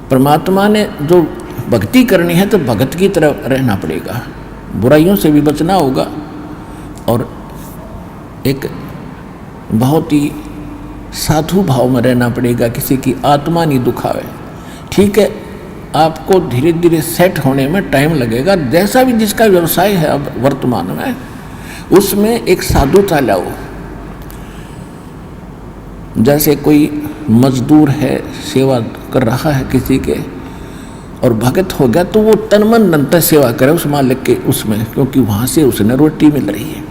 परमात्मा ने जो भक्ति करनी है तो भगत की तरह रहना पड़ेगा, बुराइयों से भी बचना होगा और एक बहुत ही साधु भाव में रहना पड़ेगा, किसी की आत्मा नहीं दुखावे। ठीक है, आपको धीरे धीरे सेट होने में टाइम लगेगा, जैसा भी जिसका व्यवसाय है अब वर्तमान में उसमें एक साधुता लाओ। जैसे कोई मजदूर है, सेवा कर रहा है किसी के और भगत हो गया तो वो तन मन धन से सेवा करे उस मालिक के उसमें, क्योंकि वहाँ से उसने रोटी मिल रही है।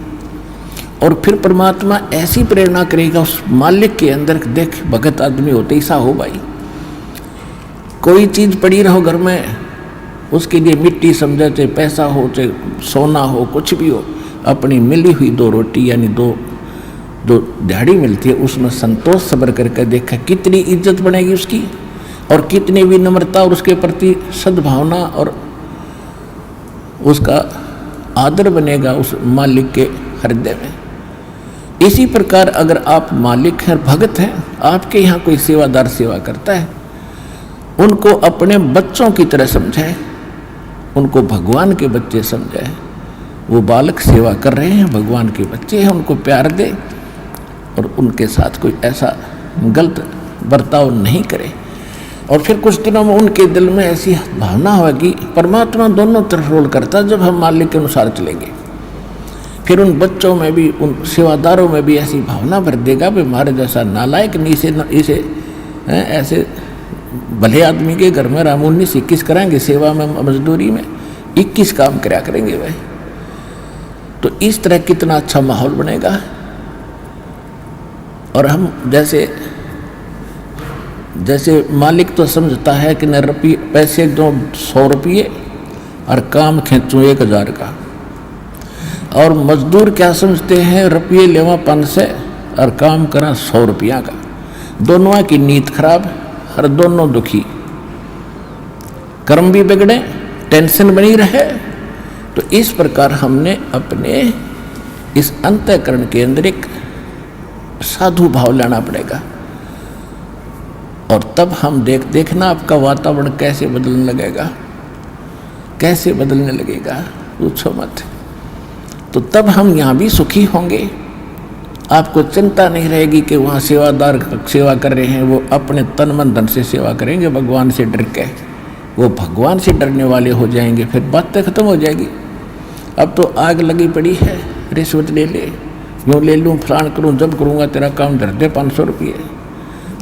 और फिर परमात्मा ऐसी प्रेरणा करेगा उस मालिक के अंदर, देख भगत आदमी होते ऐसा हो भाई, कोई चीज़ पड़ी रहो घर में उसके लिए मिट्टी समझे, चाहे पैसा हो चाहे सोना हो कुछ भी हो, अपनी मिली हुई 2 रोटी यानी 2 जो दिहाड़ी मिलती है उसमें संतोष सब्र करके देखा कितनी इज्जत बनेगी उसकी और कितनी विनम्रता और उसके प्रति सद्भावना और उसका आदर बनेगा उस मालिक के हृदय में। इसी प्रकार अगर आप मालिक हैं, भगत हैं, आपके यहाँ कोई सेवादार सेवा करता है, उनको अपने बच्चों की तरह समझाए, उनको भगवान के बच्चे समझाए। वो बालक सेवा कर रहे हैं, भगवान के बच्चे हैं, उनको प्यार दे और उनके साथ कोई ऐसा गलत बर्ताव नहीं करे। और फिर कुछ दिनों में उनके दिल में ऐसी भावना होगी, परमात्मा दोनों तरफ रोल करता है, जब हम मालिक के अनुसार चलेंगे फिर उन बच्चों में भी, उन सेवादारों में भी ऐसी भावना भर देगा भी हमारे जैसा नालायक नहीं, इसे ऐसे भले आदमी के घर में रामून 21 कराएंगे, सेवा में मजदूरी में 21 काम कराया करेंगे भाई। तो इस तरह कितना अच्छा माहौल बनेगा। और हम जैसे मालिक तो समझता है कि न रुपये पैसे दो 100 रुपये और काम खींचूँ 1000 का, और मजदूर क्या समझते हैं, रुपये लेवा 500 और काम करा 100 रुपया का। दोनों की नीयत खराब और दोनों दुखी, कर्म भी बिगड़े, टेंशन बनी रहे। तो इस प्रकार हमने अपने इस अंतःकरण के अंदर एक साधु भाव लाना पड़ेगा और तब हम देखना आपका वातावरण कैसे बदलने लगेगा, कैसे बदलने लगेगा, पूछो मत। तो तब हम यहाँ भी सुखी होंगे, आपको चिंता नहीं रहेगी कि वहाँ सेवादार सेवा कर रहे हैं, वो अपने तन मन धन से सेवा करेंगे, भगवान से डर के वो भगवान से डरने वाले हो जाएंगे, फिर बातें खत्म हो जाएगी। अब तो आग लगी पड़ी है, रिश्वत ले ले, यूँ ले लूँ, फलान करूँ, जब करूँगा तेरा काम धर दे 500 रुपये,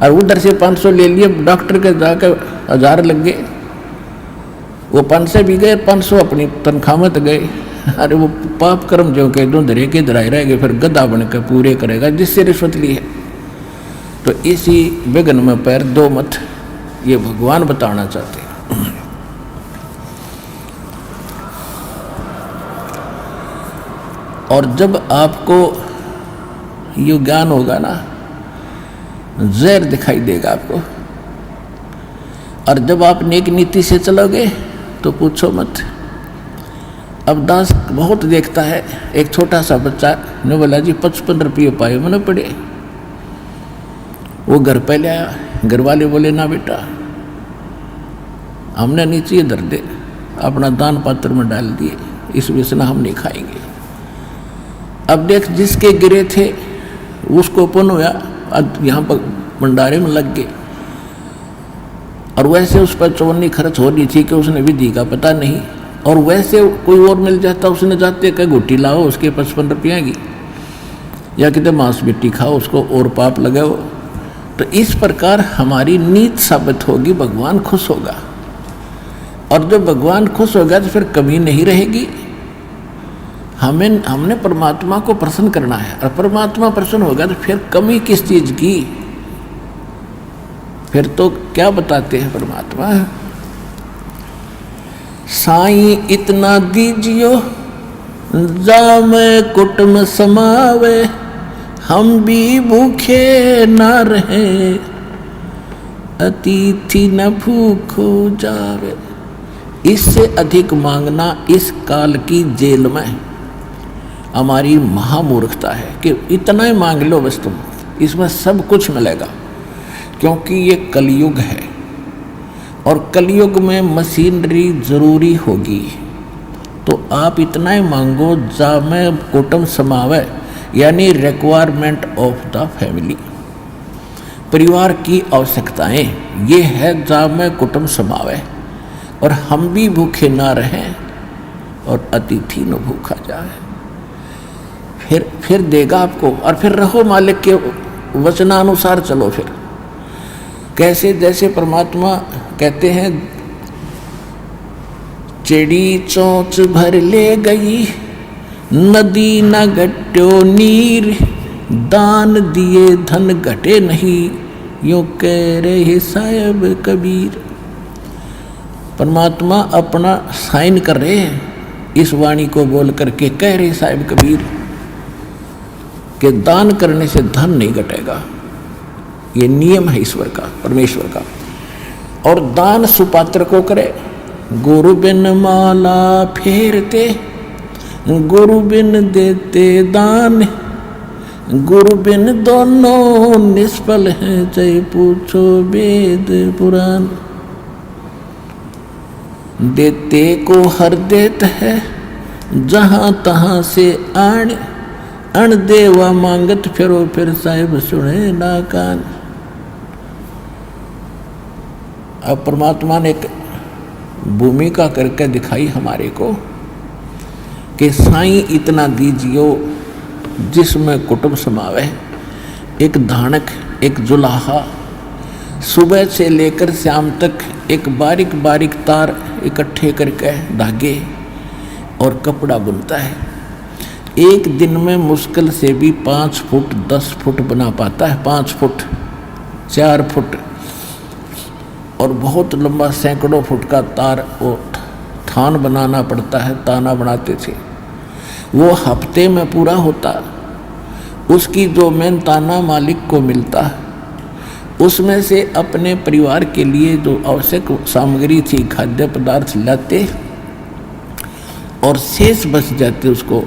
और उधर से 500 ले लिए, डॉक्टर के जाकर 1000 लग गए, वो 500 भी गए, 500 अपनी तनख्वाह में तो गए। अरे वो पाप कर्म जो के दो धरे के धराए रह गए, फिर गधा बन के पूरे करेगा जिससे रिश्वत ली है। तो इसी विघ्न में पैर दो मत, ये भगवान बताना चाहते हैं। और जब आपको ये ज्ञान होगा ना, जहर दिखाई देगा आपको, और जब आप नेक नीति से चलोगे तो पूछो मत। अब दास बहुत देखता है, एक छोटा सा बच्चा ने बोला जी 55 रुपये पाए मैंने पड़े, वो घर पे ले आया, घर वाले बोले ना बेटा हमने नीचे धर दे, अपना दान पात्र में डाल दिए, इस विषना हम नहीं खाएंगे। अब देख जिसके गिरे थे उसको पुण्य हुआ, यहाँ पर भंडारे में लग गए, और वैसे उस पर चौनी खर्च हो रही थी कि उसने विधि का पता नहीं, और वैसे कोई और मिल जाता उसने जाते का घुट्टी लाओ उसके 55 रुपया की, या कितने मांस मिट्टी खाओ उसको और पाप लगाओ। तो इस प्रकार हमारी नीत साबित होगी, भगवान खुश होगा, और जब भगवान खुश होगा तो फिर कमी नहीं रहेगी। हमने परमात्मा को प्रसन्न करना है, और परमात्मा प्रसन्न होगा तो फिर कमी किस चीज की, फिर तो क्या बताते हैं परमात्मा, साईं इतना दीजियो जामे कुटुम समावे, हम भी भूखे न रहे अतिथि न भूखो जावे। इससे अधिक मांगना इस काल की जेल में हमारी महामूर्खता है कि इतना ही मांग लो बस तुम, इसमें सब कुछ मिलेगा, क्योंकि ये कलयुग है और कलयुग में मशीनरी जरूरी होगी, तो आप इतना ही मांगो जा में कुटुंब समावे, यानी रिक्वायरमेंट ऑफ द फैमिली, परिवार की आवश्यकताएं ये है जा में कुटुंब समावे, और हम भी भूखे ना रहें और अतिथि न भूखा जाए। फिर देगा आपको, और फिर रहो मालिक के वचनानुसार चलो। फिर कैसे, जैसे परमात्मा कहते हैं, चिड़ी चोंच भर ले गई नदी न घट्यो नीर, दान दिए धन घटे नहीं, यूं कह रहे साहिब कबीर। परमात्मा अपना साइन कर रहे हैं इस वाणी को बोल करके, कह रहे साहिब कबीर कि दान करने से धन नहीं घटेगा, ये नियम है ईश्वर का, परमेश्वर का। और दान सुपात्र को करे, गुरु बिन माला फेरते, गुरु बिन देते दान, गुरु बिन दोनों निष्फल हैं, चाहे पूछो वेद पुराण। देते को हर देत है, जहां तहां से आण, अण देवा मांगत फिरो, फिर साहिब सुने ना कान। अब परमात्मा ने एक भूमिका करके दिखाई हमारे को कि साईं इतना दीजियो जिसमें कुटुंब समावे। एक धानक, एक जुलाहा, सुबह से लेकर शाम तक एक बारीक बारीक तार इकट्ठे करके धागे और कपड़ा बुनता है। एक दिन में मुश्किल से भी 5 फुट 10 फुट बना पाता है, 5 फुट 4 फुट, और बहुत लंबा सैकड़ों फुट का तार वो थान बनाना पड़ता है, ताना बनाते थे। वो हफ्ते में पूरा होता। उसकी जो मेहनताना मालिक को मिलता, उसमें से अपने परिवार के लिए जो आवश्यक सामग्री थी, खाद्य पदार्थ लाते, और शेष बच जाते उसको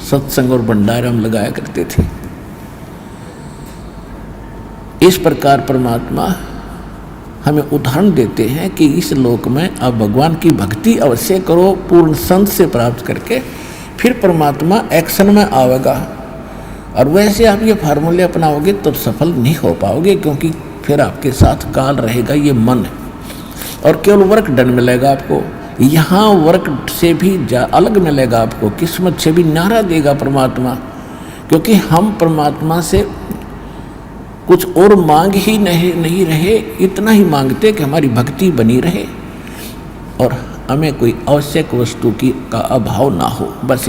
सत्संग और भंडारा में लगाया करते थे। इस प्रकार परमात्मा हमें उदाहरण देते हैं कि इस लोक में आप भगवान की भक्ति अवश्य करो, पूर्ण संत से प्राप्त करके, फिर परमात्मा एक्शन में आवेगा। और वैसे आप ये फार्मूले अपनाओगे तो सफल नहीं हो पाओगे, क्योंकि फिर आपके साथ काल रहेगा, ये मन है, और केवल वर्क डन मिलेगा आपको। यहाँ वर्क से भी अलग मिलेगा आपको, किस्मत से भी न्यारा देगा परमात्मा, क्योंकि हम परमात्मा से कुछ और मांग ही नहीं रहे, इतना ही मांगते कि हमारी भक्ति बनी रहे और हमें कोई आवश्यक वस्तु का अभाव ना हो, बस।